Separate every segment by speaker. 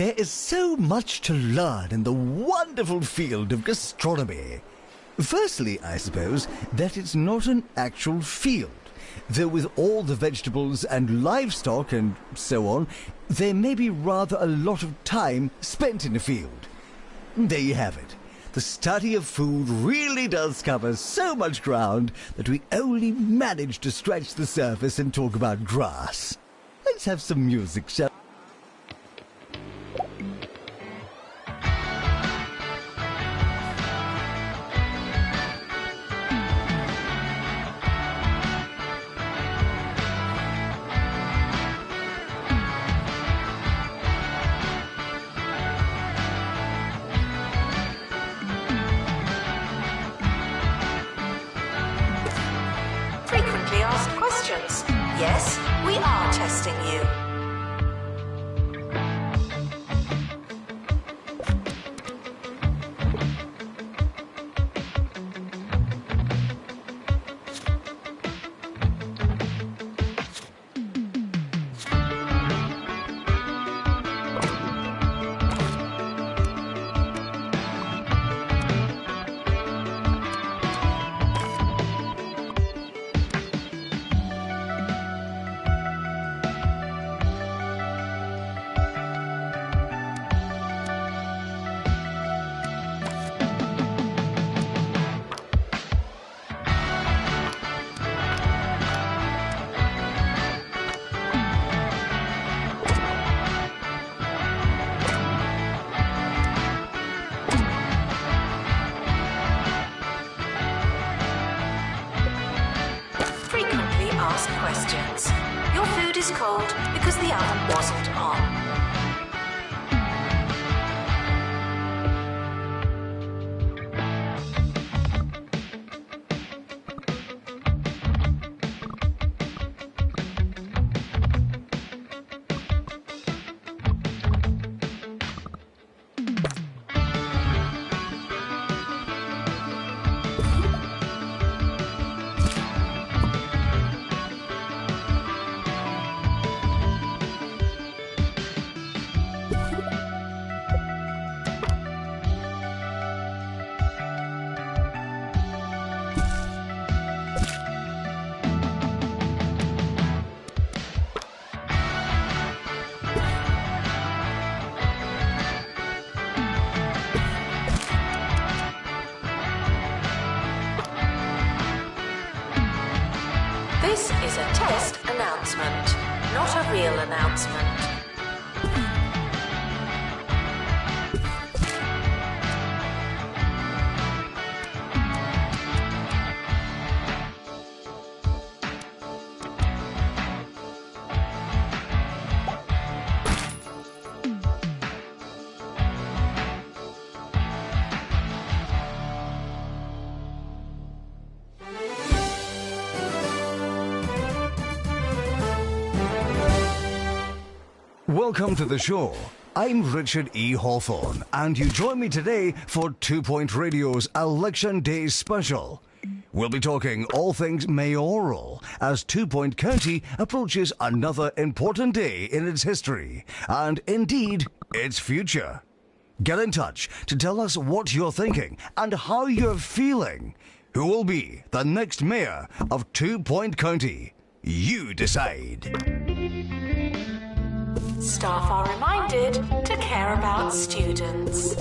Speaker 1: There is so much to learn in the wonderful field of gastronomy. Firstly, I suppose, that it's not an actual field, though with all the vegetables and livestock and so on, there may be rather a lot of time spent in a field. There you have it. The study of food really does cover so much ground that we only manage to scratch the surface and talk about grass. Let's have some music, shall we?
Speaker 2: Frequently asked questions. Yes, we are testing you. Frequently asked questions. Your food is cold because the oven wasn't on. This is a test announcement, not a real announcement.
Speaker 1: Welcome to the show. I'm Richard E. Hawthorne, and you join me today for 2 Point Radio's Election Day Special. We'll be talking all things mayoral as 2 Point County approaches another important day in its history, and indeed, its future. Get in touch to tell us what you're thinking and how you're feeling. Who will be the next mayor of 2 Point County? You decide.
Speaker 2: Staff are reminded to care about students.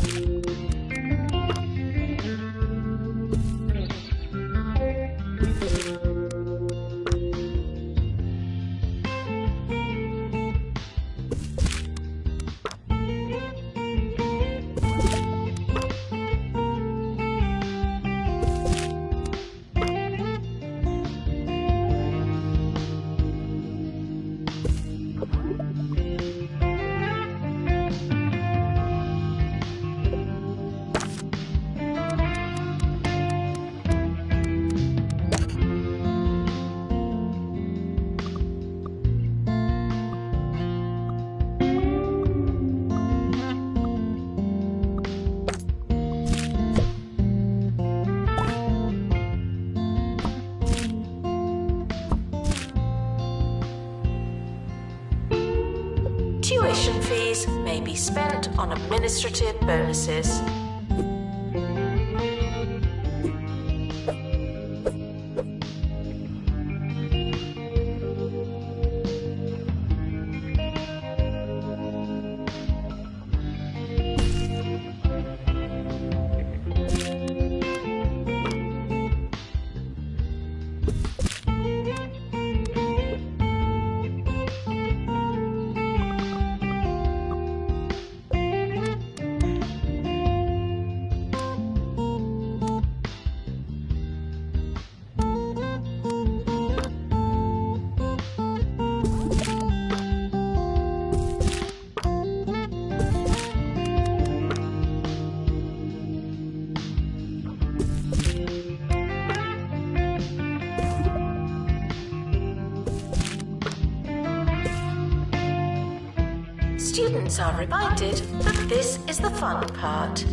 Speaker 2: Tuition fees may be be spent on administrative bonuses. Students are reminded that this is the fun part.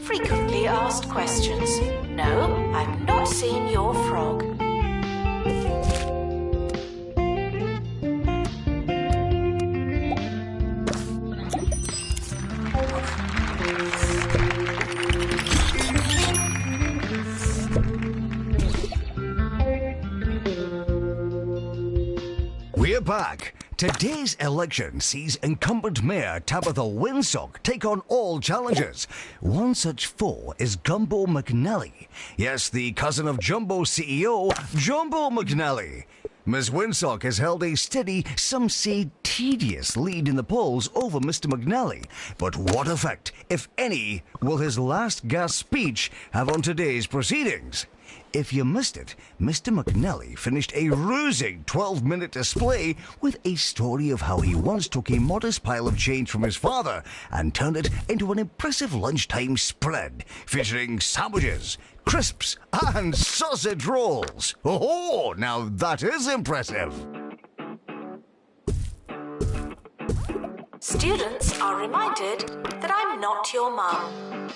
Speaker 2: Frequently asked questions. No, I've not seen your frog.
Speaker 1: We're back. Today's election sees incumbent Mayor Tabitha Winsock take on all challenges. One such foe is Gumbo McNally. Yes, the cousin of Jumbo CEO, Jumbo McNally. Ms. Winsock has held a steady, some say tedious, lead in the polls over Mr. McNally. But what effect, if any, will his last gasp speech have on today's proceedings? If you missed it, Mr. McNally finished a rousing 12-minute display with a story of how he once took a modest pile of change from his father and turned it into an impressive lunchtime spread featuring sandwiches, crisps, and sausage rolls. Oh, now that is impressive.
Speaker 2: Students are reminded that I'm not your mum.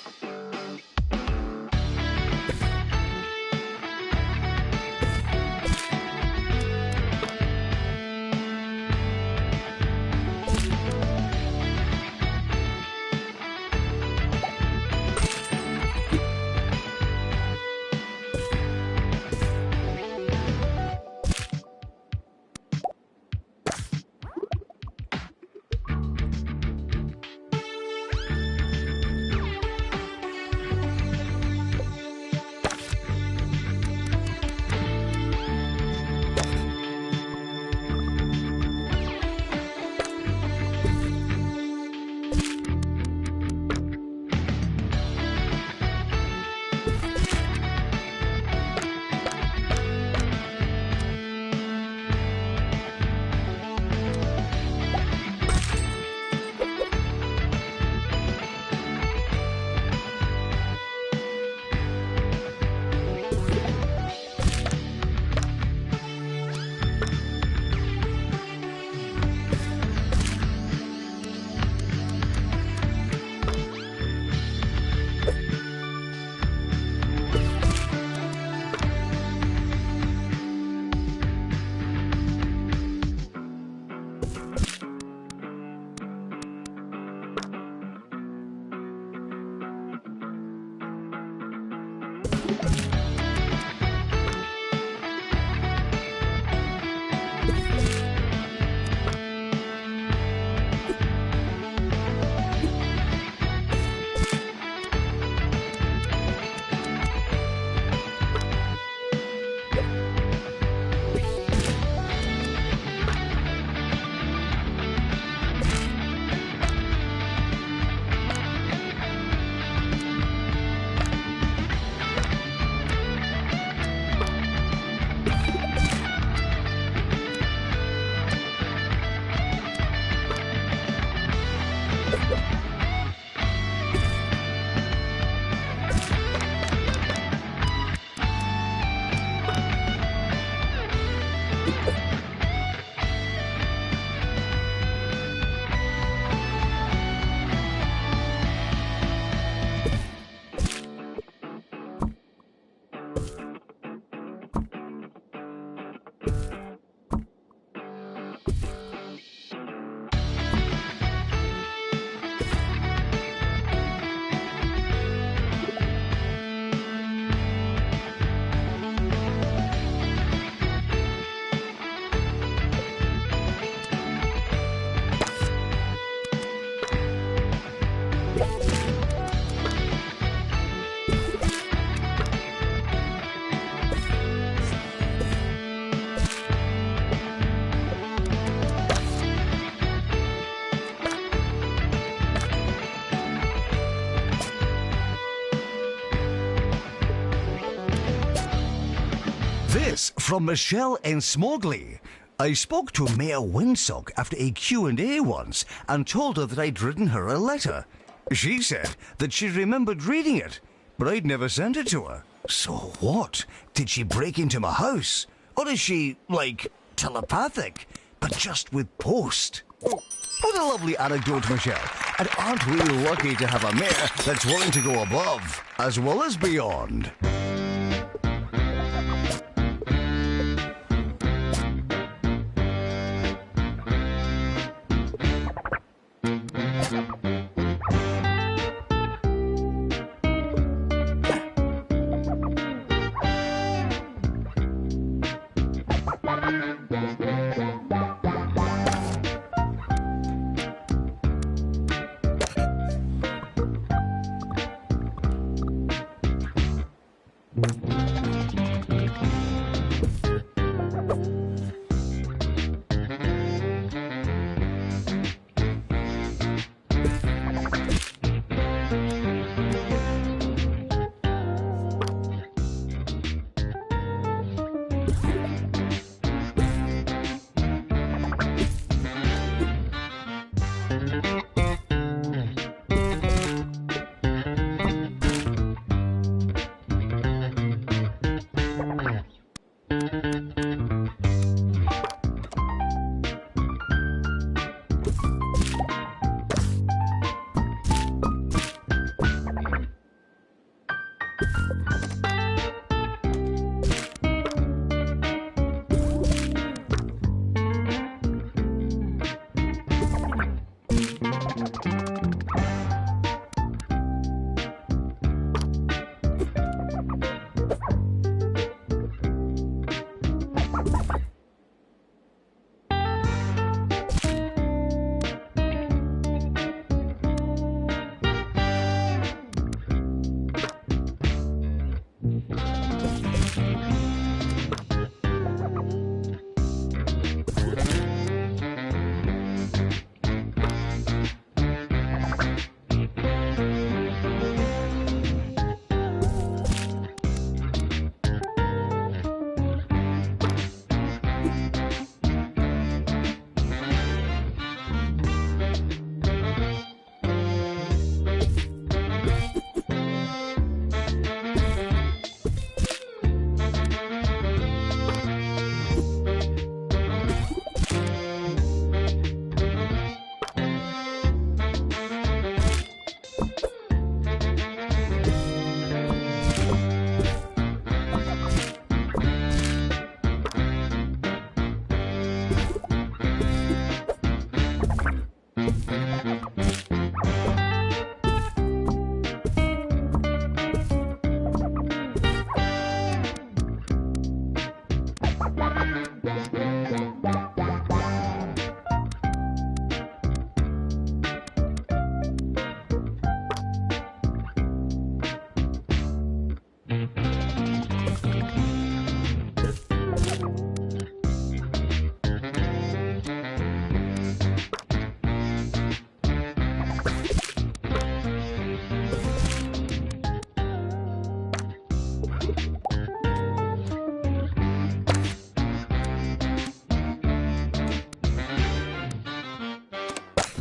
Speaker 1: From Michelle in Smogley. I spoke to Mayor Windsock after a Q&A once and told her that I'd written her a letter. She said that she remembered reading it, but I'd never sent it to her. So what? Did she break into my house? Or is she, like, telepathic, but just with post? What a lovely anecdote, Michelle. And aren't we lucky to have a mayor that's willing to go above as well as beyond?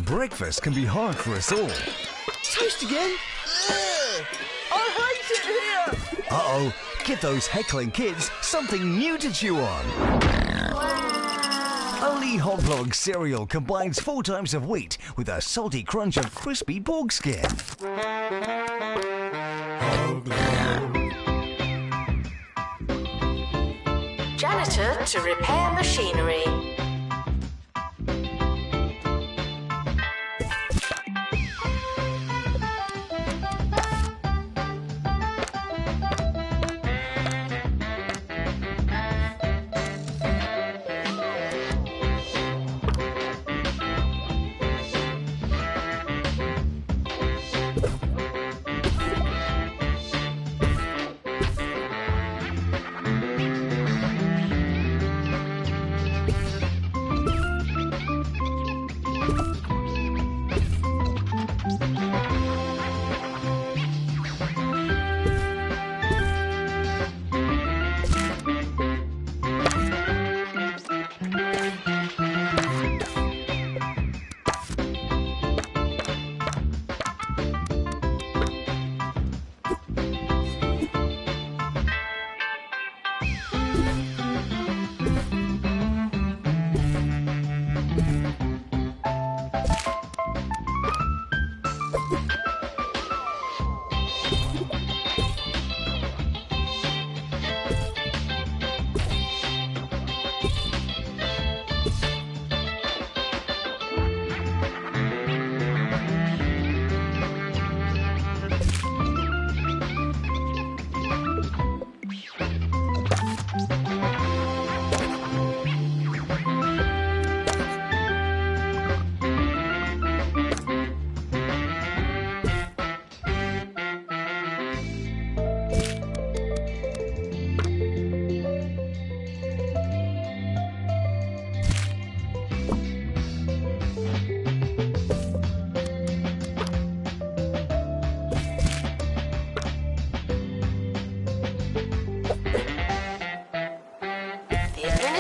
Speaker 1: Breakfast can be hard for us all.
Speaker 3: Toast again? Ugh, I hate it here!
Speaker 1: Uh-oh, give those heckling kids something new to chew on. A Lee Hot Dog cereal combines 4 times of wheat with a salty crunch of crispy pork skin.
Speaker 2: Janitor to repair machinery.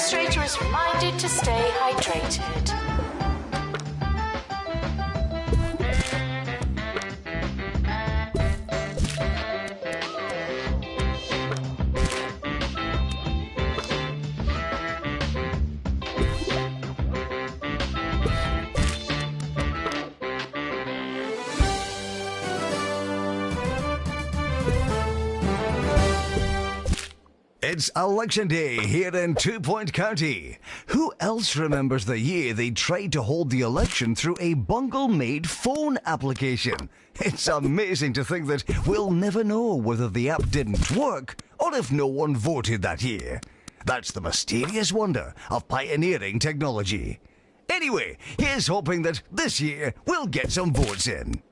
Speaker 2: demonstrator is reminded to stay hydrated.
Speaker 1: It's election day here in 2 Point County. Who else remembers the year they tried to hold the election through a bungle-made phone application? It's amazing to think that we'll never know whether the app didn't work or if no one voted that year. That's the mysterious wonder of pioneering technology. Anyway, here's hoping that this year we'll get some votes in.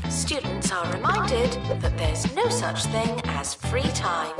Speaker 2: Students are reminded that there's no such thing as free time.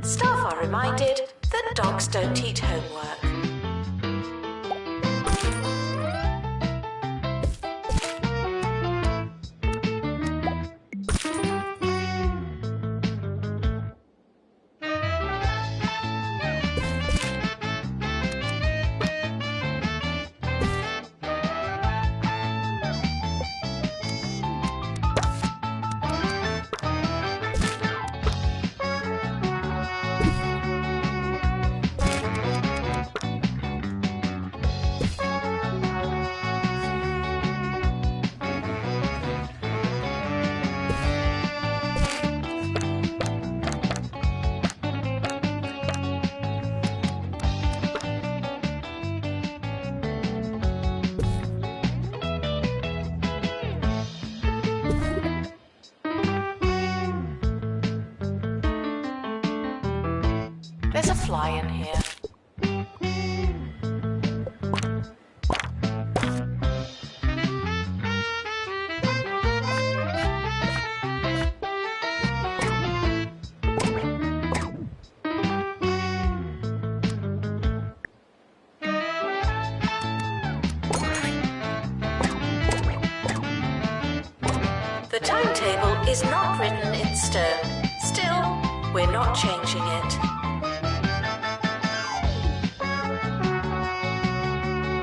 Speaker 2: Staff are reminded that dogs don't eat homework. There's a fly in here. The timetable is not written in stone. Still, we're not changing it.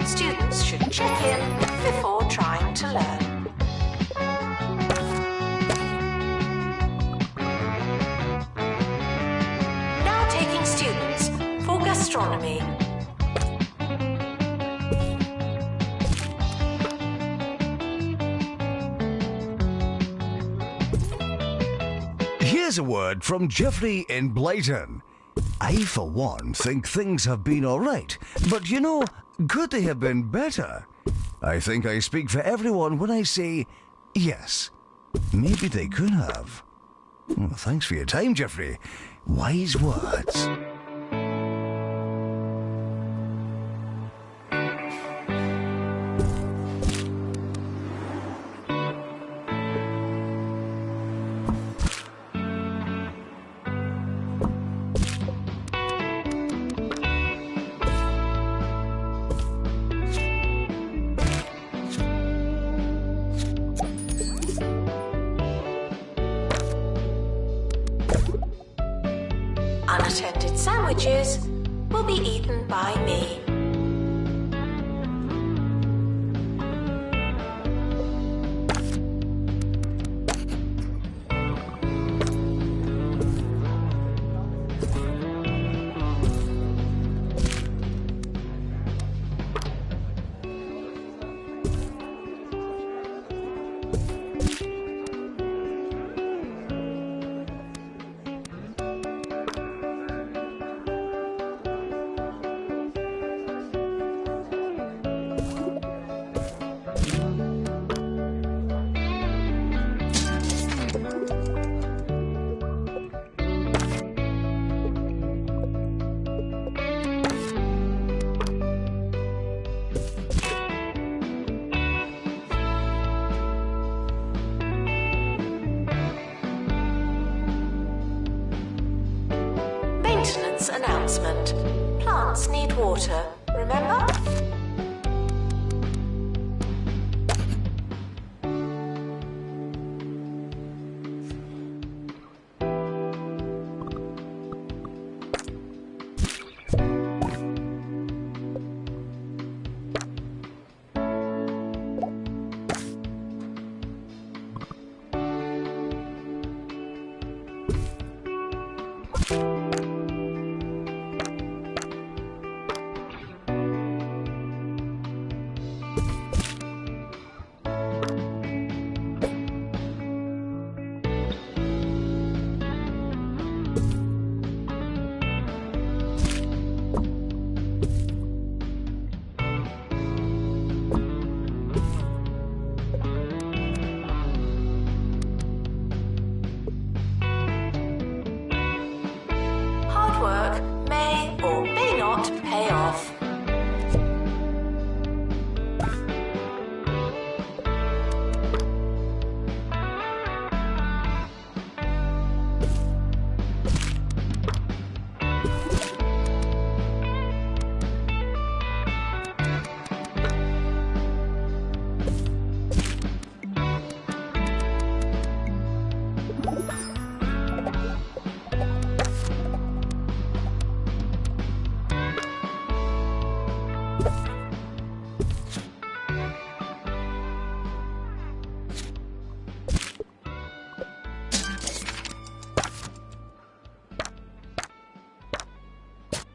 Speaker 2: Students should check in before trying to learn. Now taking students for gastronomy.
Speaker 1: Here's a word from Jeffrey in Blyton. I, for one, think things have been all right, but you know, could they have been better? I think I speak for everyone when I say, yes, maybe they could have. Well, thanks for your time, Jeffrey. Wise words.
Speaker 2: Unattended sandwiches will be eaten by me. season's announcement. Plants need water, remember?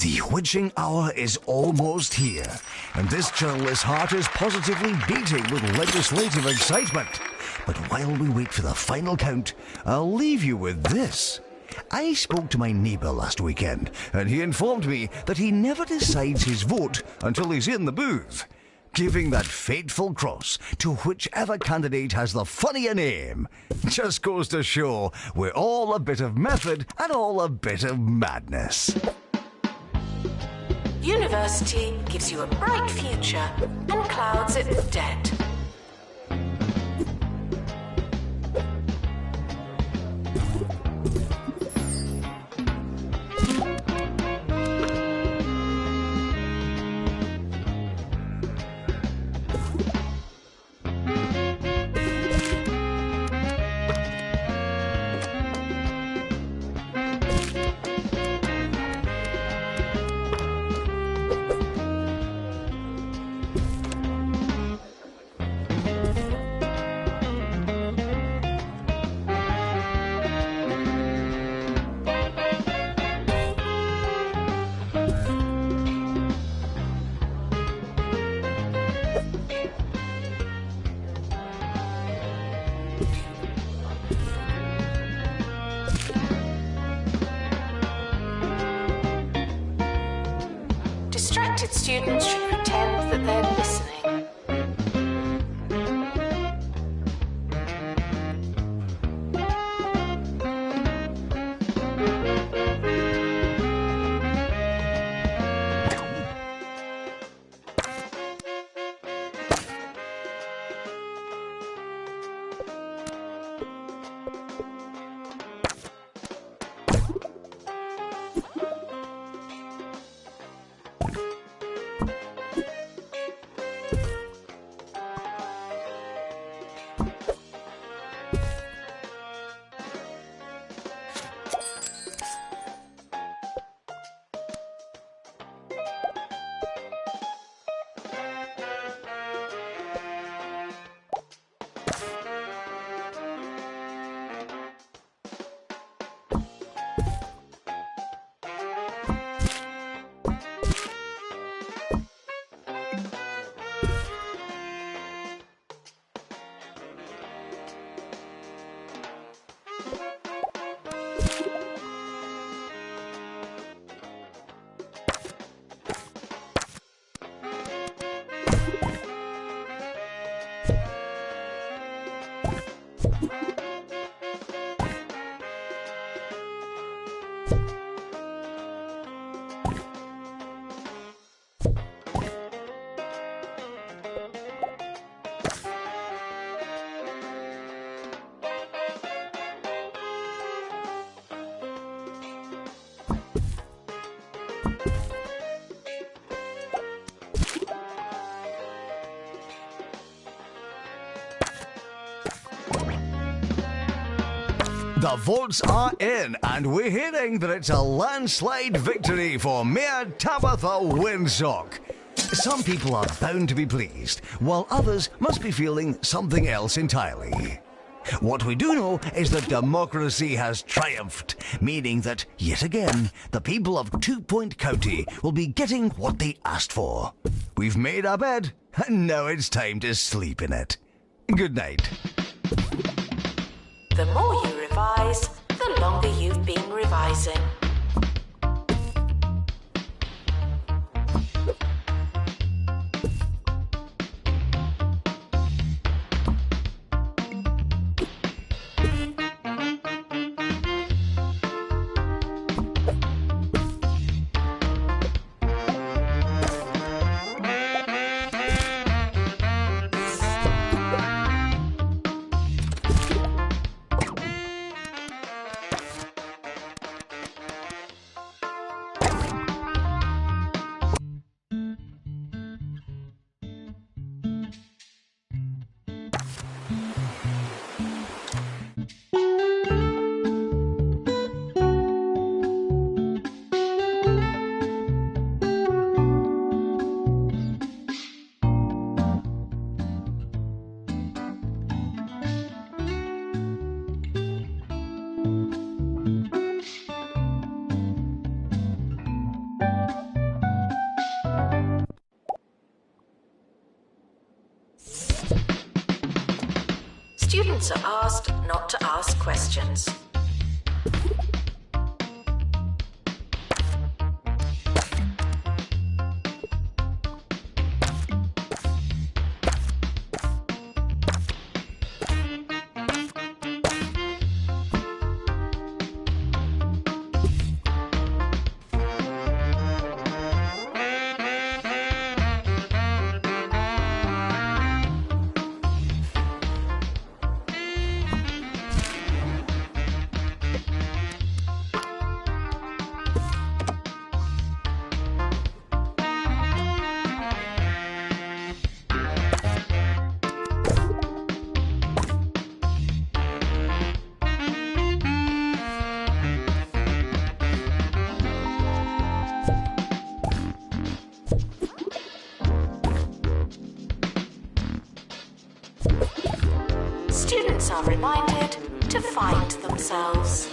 Speaker 1: The witching hour is almost here, and this journalist's heart is positively beating with legislative excitement. But while we wait for the final count, I'll leave you with this. I spoke to my neighbour last weekend, and he informed me that he never decides his vote until he's in the booth, giving that fateful cross to whichever candidate has the funnier name. Just goes to show we're all a bit of method and all a bit of madness.
Speaker 2: University gives you a bright future and clouds it with debt. Distracted students should pretend that they're listening.
Speaker 1: The votes are in, and we're hearing that it's a landslide victory for Mayor Tabitha Windsock. Some people are bound to be pleased, while others must be feeling something else entirely. What we do know is that democracy has triumphed, meaning that, yet again, the people of 2 Point County will be getting what they asked for. We've made our bed, and now it's time to sleep in it. Good night.
Speaker 2: The more you revise, the longer you've been revising. Students are asked not to ask questions. Students are reminded to find themselves.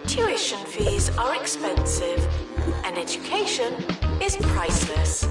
Speaker 2: Tuition fees are expensive, and education is priceless.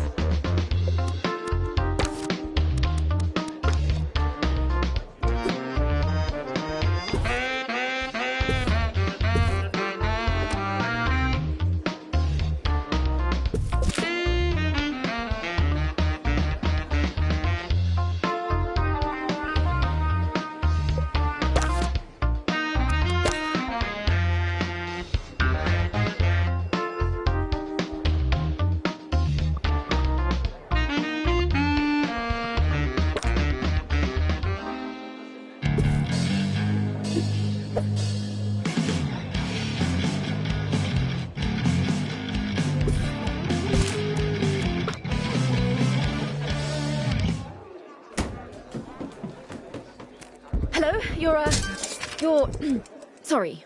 Speaker 4: Sorry.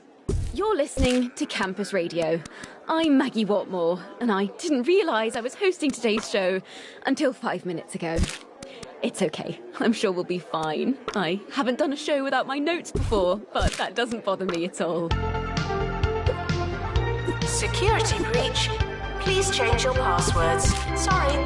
Speaker 4: You're listening to Campus Radio. I'm Maggie Watmore, and I didn't realise I was hosting today's show until 5 minutes ago. It's okay. I'm sure we'll be fine. I haven't done a show without my notes before, but that doesn't bother me at all.
Speaker 2: Security breach. Please change your passwords. Sorry.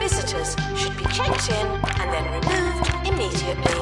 Speaker 2: Visitors should be checked in and then removed immediately.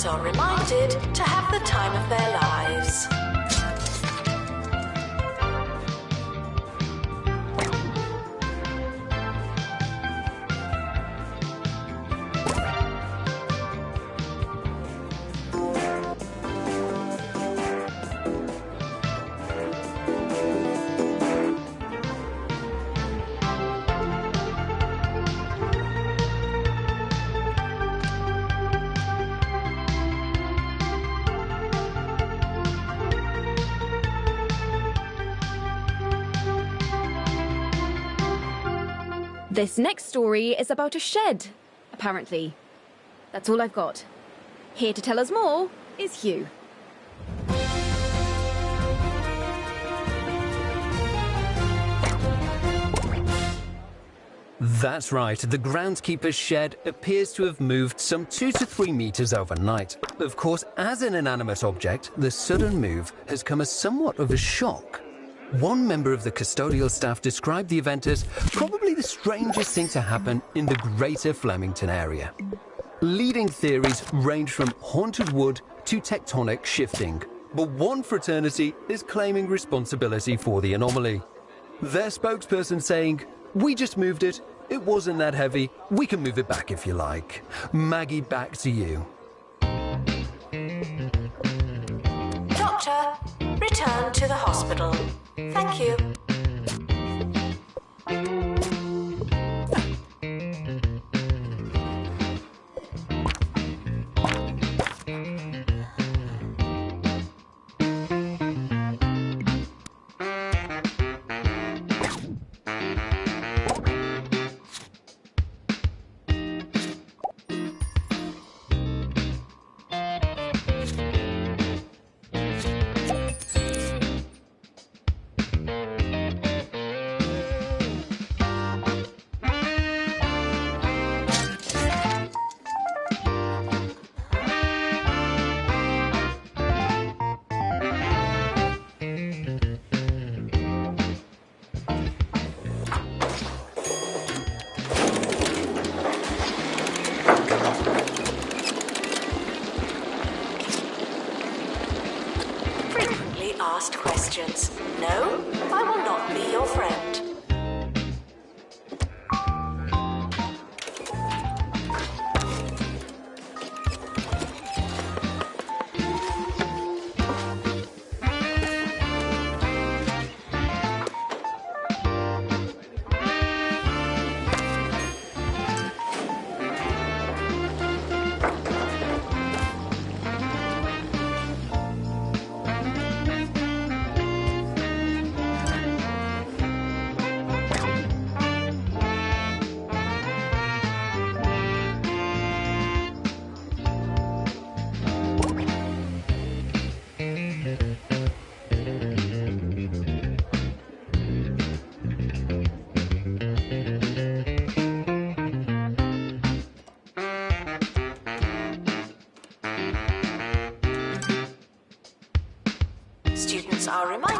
Speaker 2: Are reminded to have the time of their lives.
Speaker 4: This next story is about a shed, apparently. That's all I've got. Here to tell us more is Hugh.
Speaker 5: That's right, the groundskeeper's shed appears to have moved some 2 to 3 meters overnight. Of course, as an inanimate object, the sudden move has come as somewhat of a shock. One member of the custodial staff described the event as probably the strangest thing to happen in the greater Flemington area. Leading theories range from haunted wood to tectonic shifting, but one fraternity is claiming responsibility for the anomaly. Their spokesperson saying, "We just moved it. It wasn't that heavy. We can move it back if you like." Maggie, back to you.
Speaker 2: Doctor, return to the hospital. Thank you.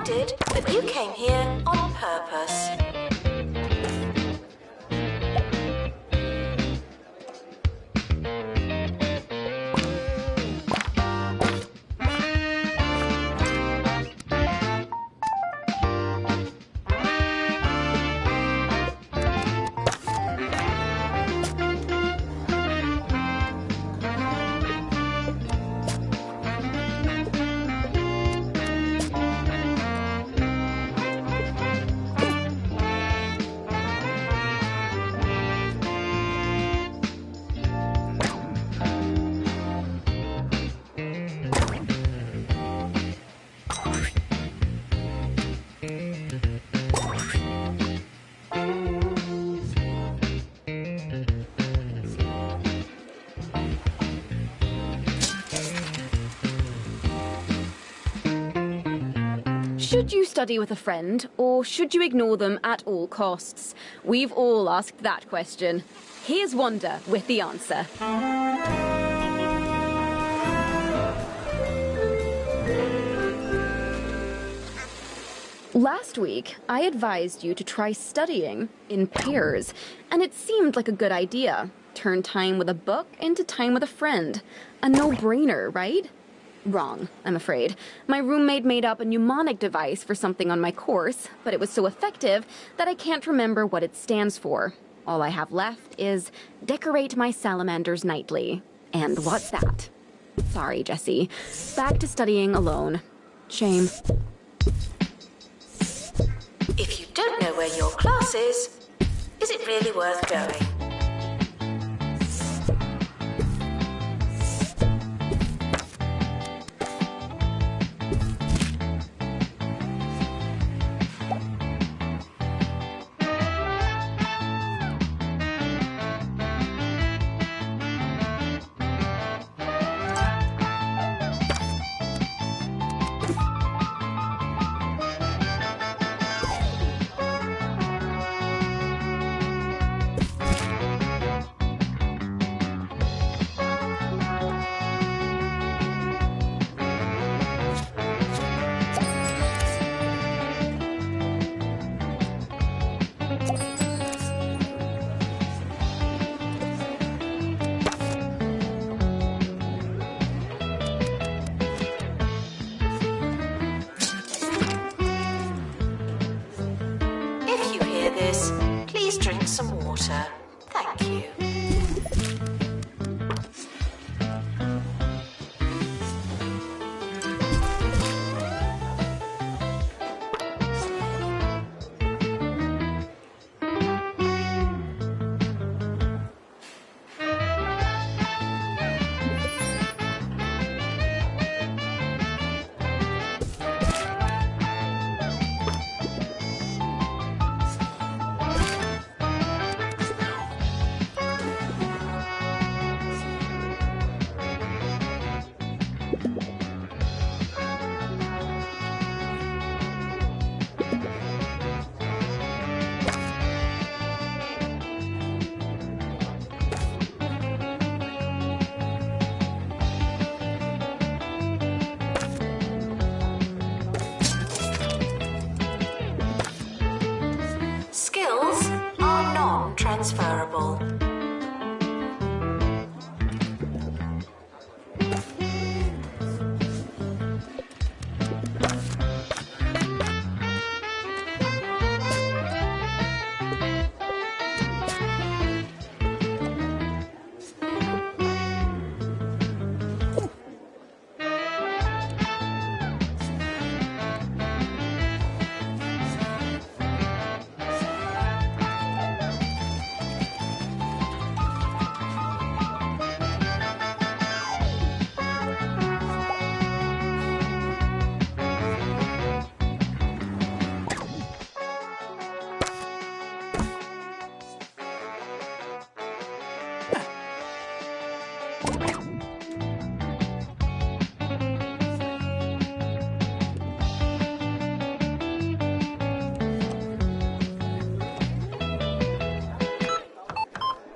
Speaker 2: decided that you came here on purpose.
Speaker 4: Should you study with a friend, or should you ignore them at all costs? We've all asked that question. Here's Wanda with the answer. Last week, I advised you to try studying in pairs, and it seemed like a good idea. Turn time with a book into time with a friend. A no-brainer, right? Wrong, I'm afraid. My roommate made up a mnemonic device for something on my course, but it was so effective that I can't remember what it stands for. All I have left is decorate my salamanders nightly. And what's that? Sorry, Jessie. Back to studying alone. Shame.
Speaker 2: If you don't know where your class is it really worth going? Please drink some water. Thank you. Skills are non-transferable.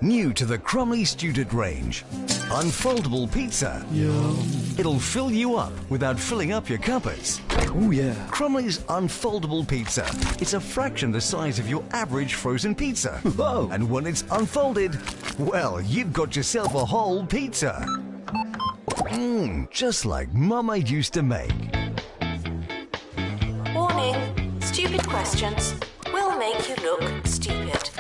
Speaker 1: New to the Crumley Student range. Unfoldable pizza.
Speaker 3: Yum.
Speaker 1: It'll fill you up without filling up your cupboards.
Speaker 3: Oh yeah.
Speaker 1: Crumley's unfoldable pizza. It's a fraction the size of your average frozen pizza.
Speaker 3: Whoa.
Speaker 1: And when it's unfolded, well, you've got yourself a whole pizza. Just like Mama used to make.
Speaker 2: Warning, stupid questions will make you look stupid.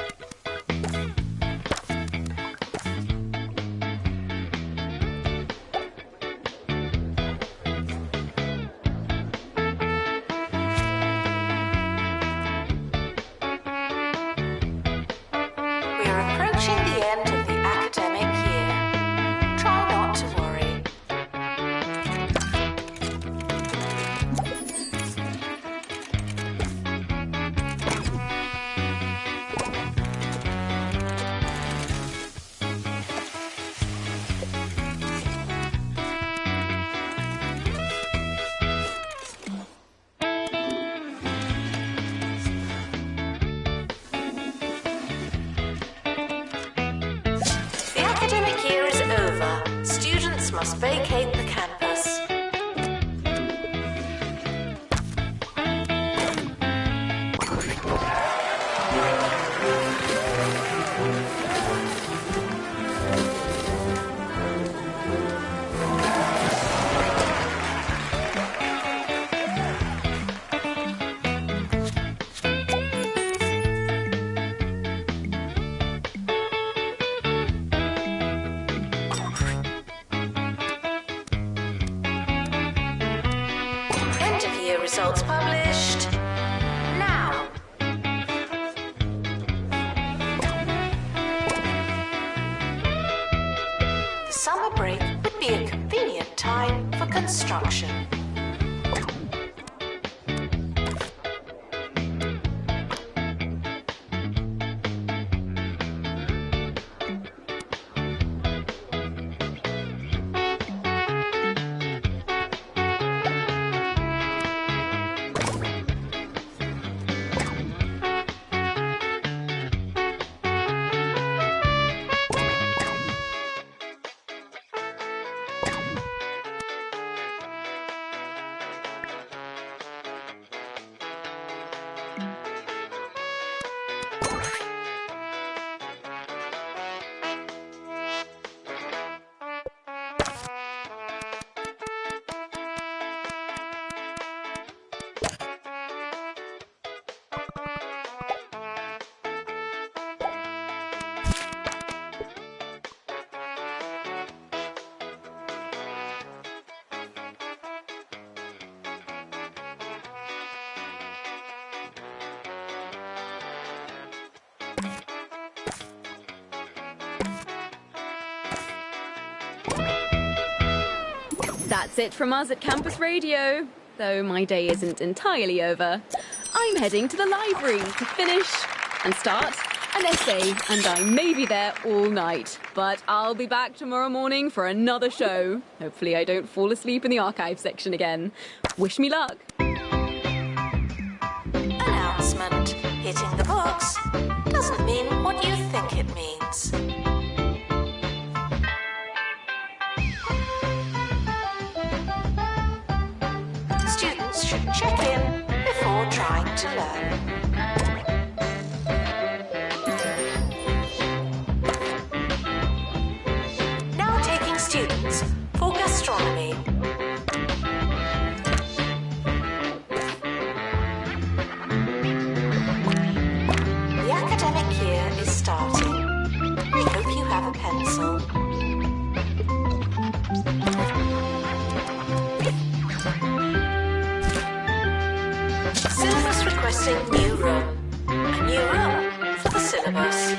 Speaker 2: We're approaching the end of the academic year. Try not to worry. The academic year is over. Students must vacate the campus. End of year results published. Now. The summer break would be a convenient time for construction.
Speaker 4: That's it from us at Campus Radio. Though my day isn't entirely over. I'm heading to the library to finish and start an essay, and I may be there all night. But I'll be back tomorrow morning for another show. Hopefully I don't fall asleep in the archive section again. Wish me luck.
Speaker 2: Announcement. Hitting the books doesn't mean what you think it means. Students should check in before trying to learn. Now taking students for gastronomy. The academic year is starting. I hope you have a pencil. Syllabus requesting new room. A new room for the syllabus.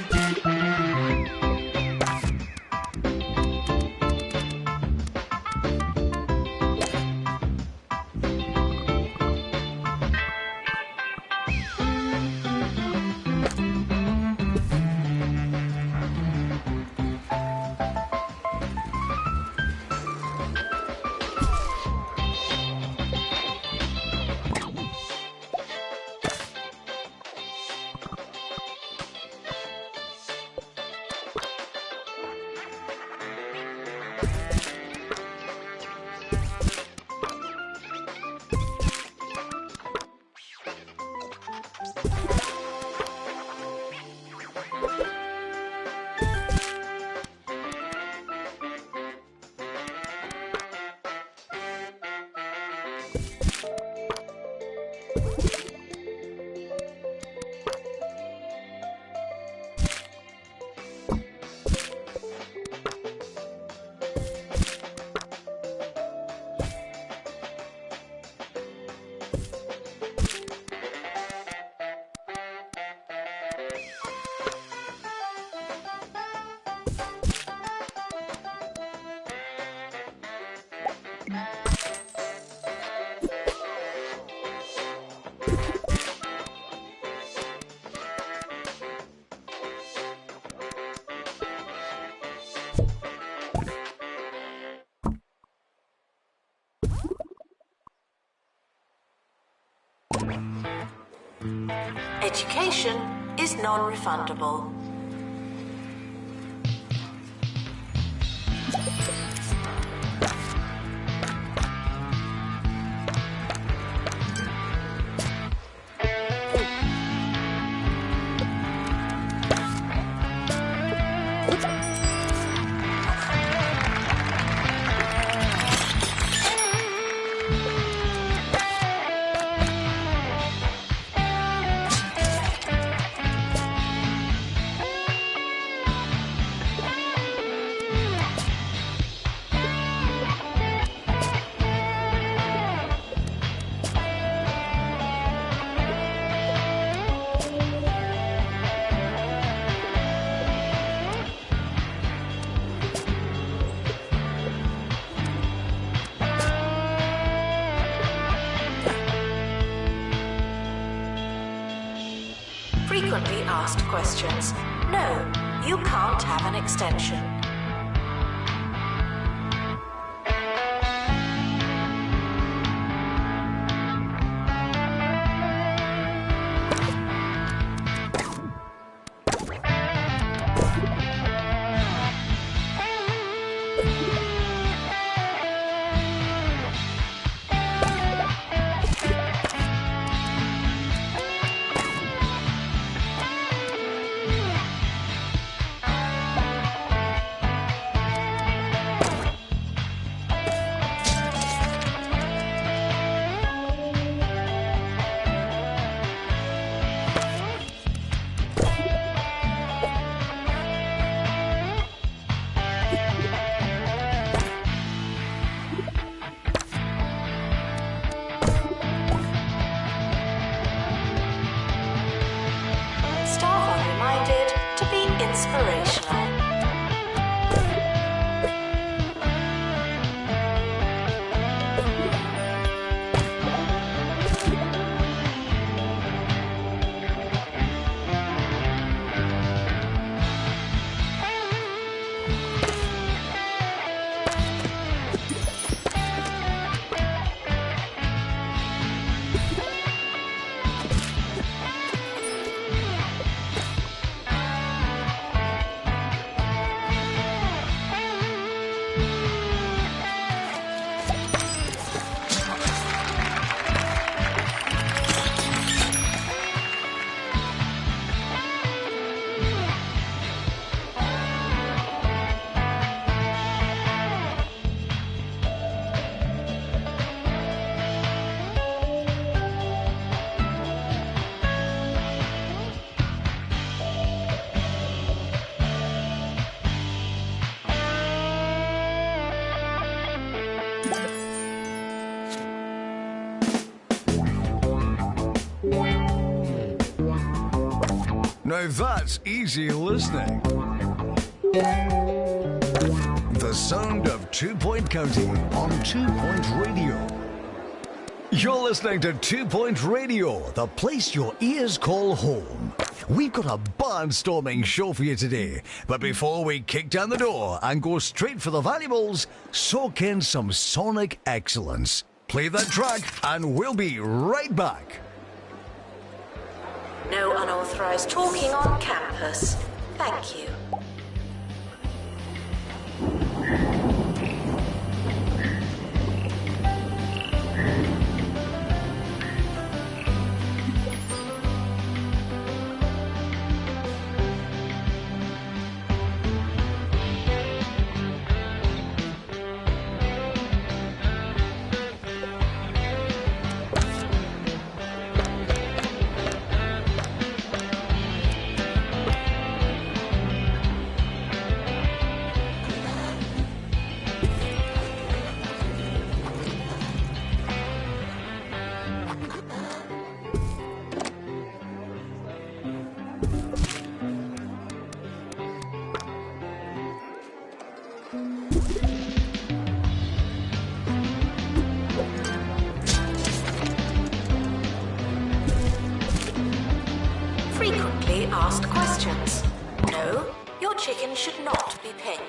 Speaker 2: education is non-refundable. Frequently asked questions. No, you can't have an extension. Staff are reminded to be inspirational.
Speaker 1: Now that's easy listening. The sound of 2 Point County on 2 Point Radio. You're listening to 2 Point Radio, the place your ears call home. We've got a barnstorming show for you today, but before we kick down the door and go straight for the valuables, soak in some sonic excellence. Play that track and we'll be right back.
Speaker 2: No unauthorized talking on campus. Thank you. Frequently asked questions. No, your chicken should not be pink.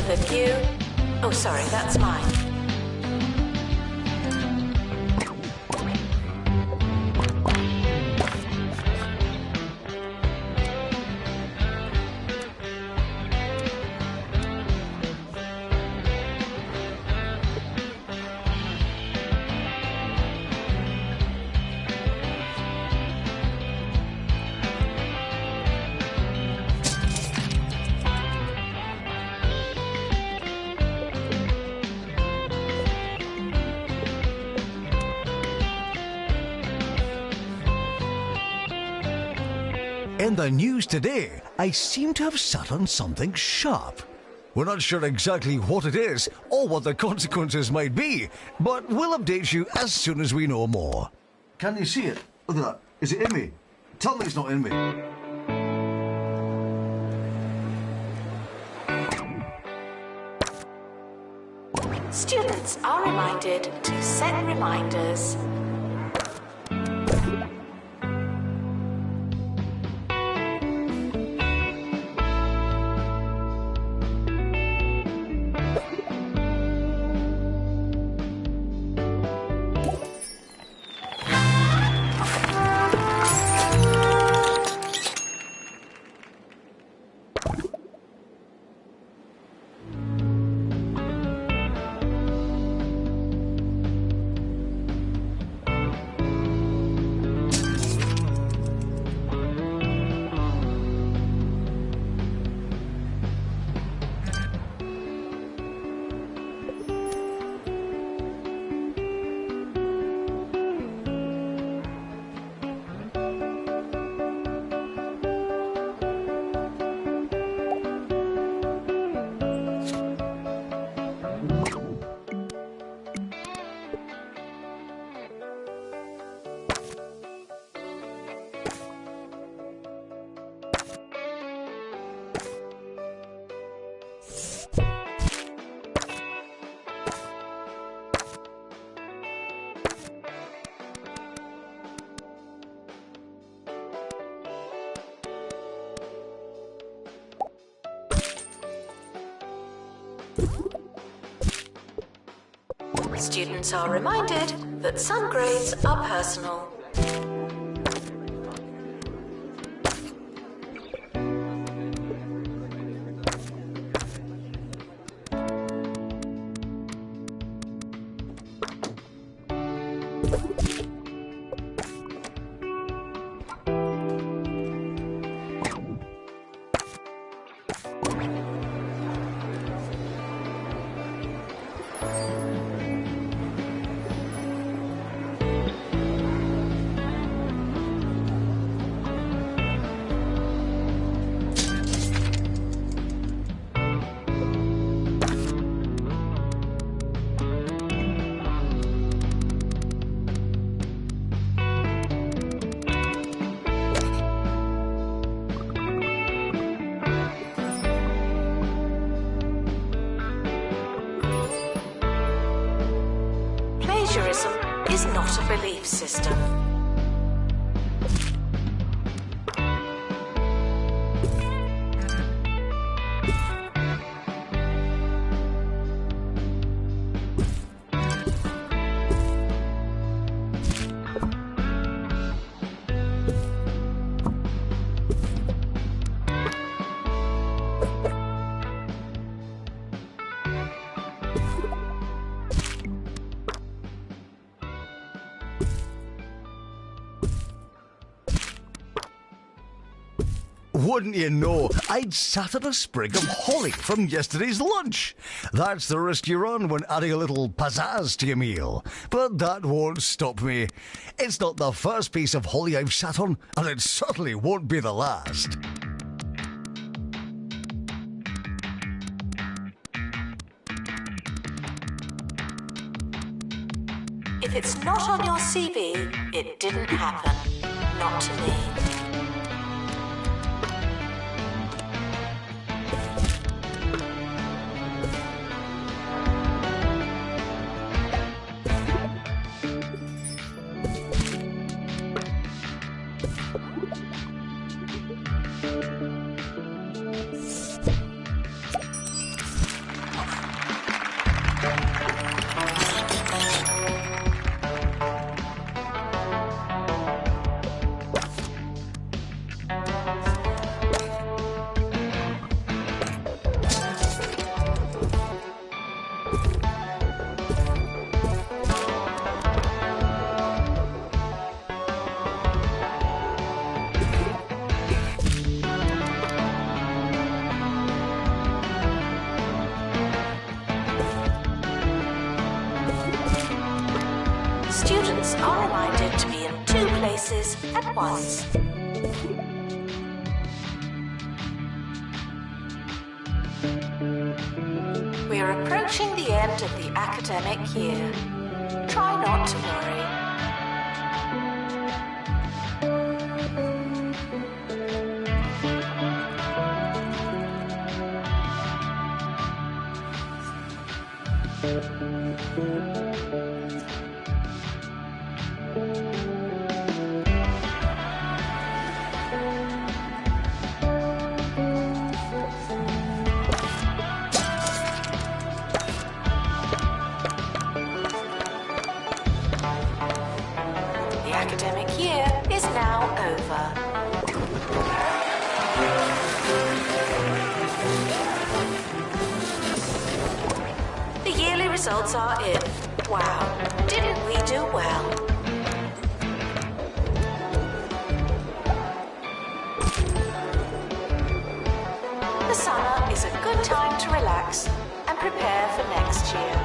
Speaker 2: the queue. Oh, sorry, that's mine.
Speaker 1: In the news today, I seem to have sat on something sharp. We're not sure exactly what it is or what the consequences might be, but we'll update you as soon as we know more. Can you see it? Look at that. Is it in me? Tell me it's not in me.
Speaker 2: Students are reminded to set reminders. Students are reminded that some grades are personal. Plagiarism is not a belief system.
Speaker 1: Wouldn't you know, I'd sat on a sprig of holly from yesterday's lunch. That's the risk you run when adding a little pizzazz to your meal. But that won't stop me. It's not the first piece of holly I've sat on, and it certainly won't be the last.
Speaker 2: If it's not on your CV, it didn't happen. Not to me. Students are reminded to be in 2 places at once. We are approaching the end of the academic year. Try not to worry. The academic year is now over. The yearly results are in. Wow, didn't we do well? The summer is a good time to relax and prepare for next year.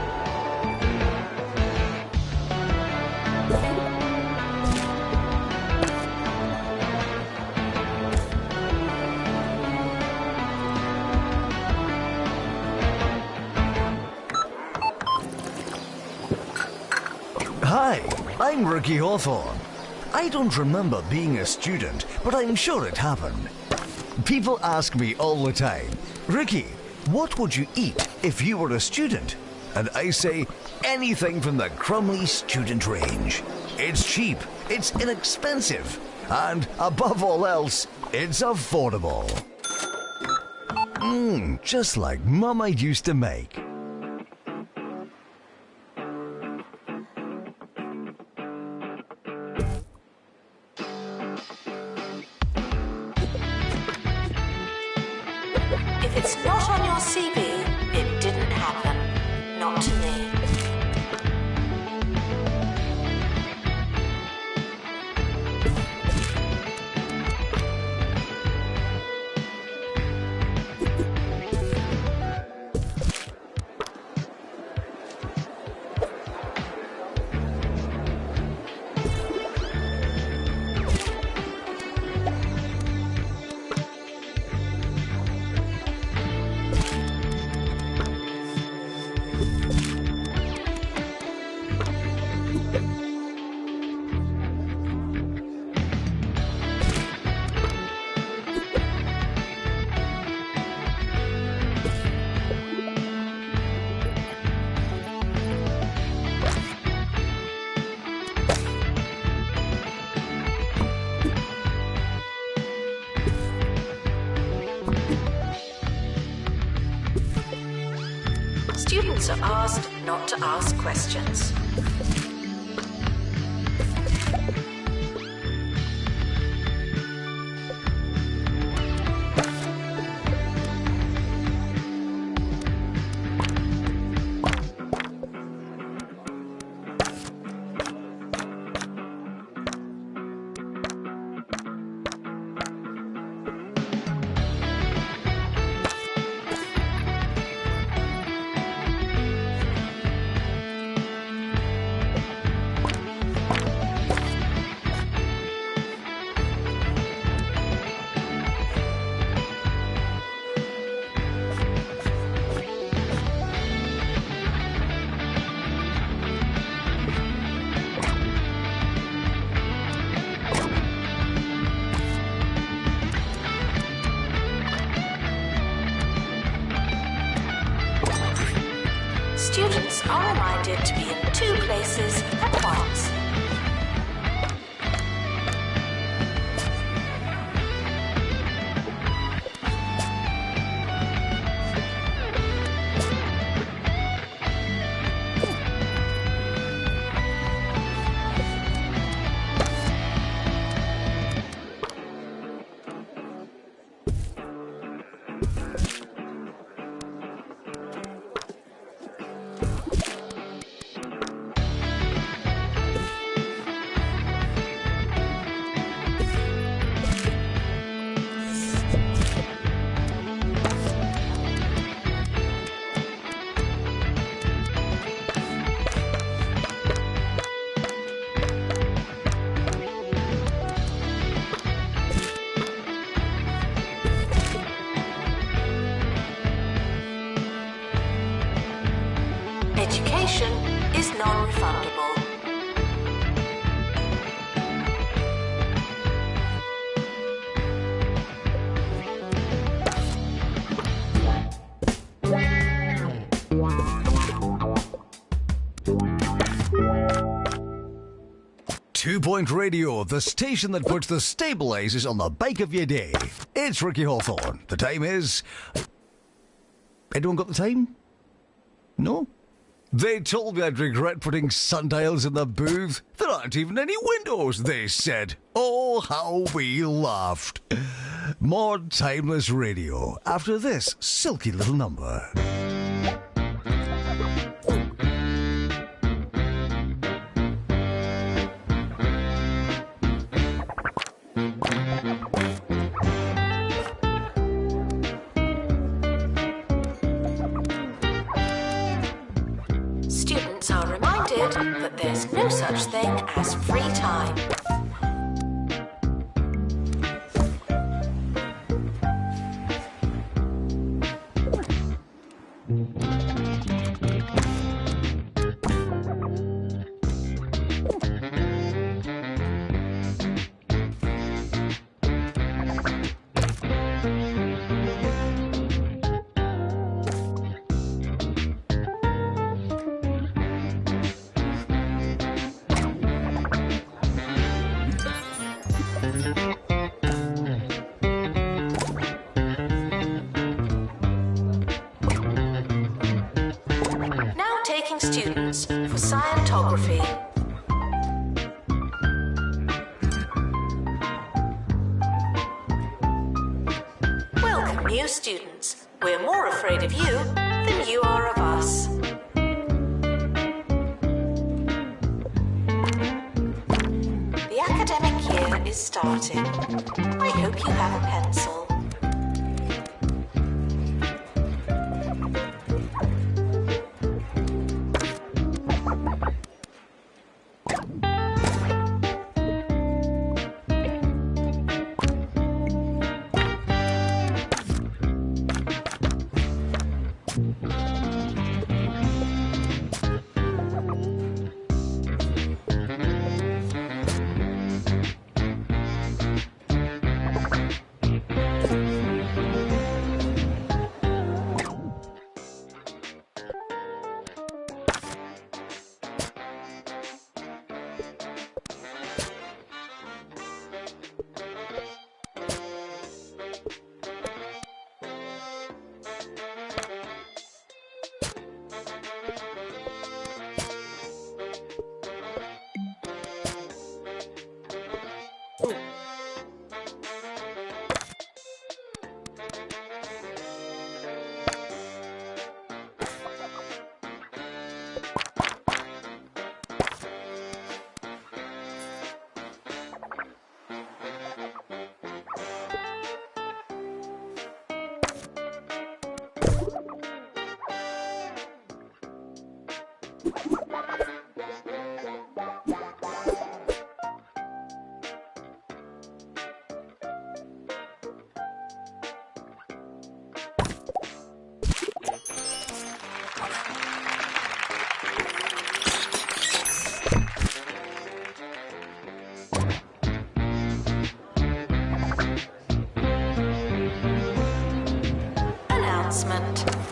Speaker 1: Hi, I'm Ricky Hawthorne. I don't remember being a student, but I'm sure it happened. People ask me all the time, Ricky, what would you eat if you were a student? And I say, anything from the Crumley student range. It's cheap, it's inexpensive, and above all else, it's affordable. Just like Mama used to make.
Speaker 2: If it's not on your CV, it didn't happen. Not to me. Students are asked not to ask questions. Students are reminded to be in 2 places at once. Education is non-refundable.
Speaker 1: Two-Point Radio, the station that puts the stabilizers on the bike of your day. It's Ricky Hawthorne. The time is... Anyone got the time? No? They told me I'd regret putting sundials in the booth. There aren't even any windows, they said. Oh, how we laughed. More timeless radio after this silky little number.
Speaker 2: Students are reminded that there's no such thing as free time. Now taking students for Scientography. Welcome, new students. We're more afraid of you than you are of us. The academic year is starting. I hope you have a pencil.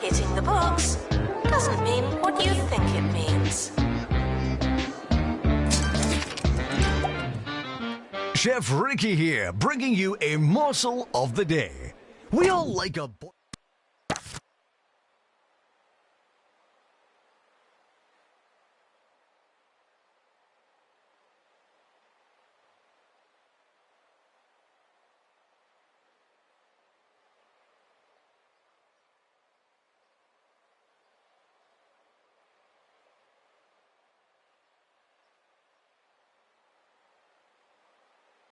Speaker 2: Hitting the books doesn't mean what you think it means.
Speaker 1: Chef Ricky here, bringing you a morsel of the day. We all like a...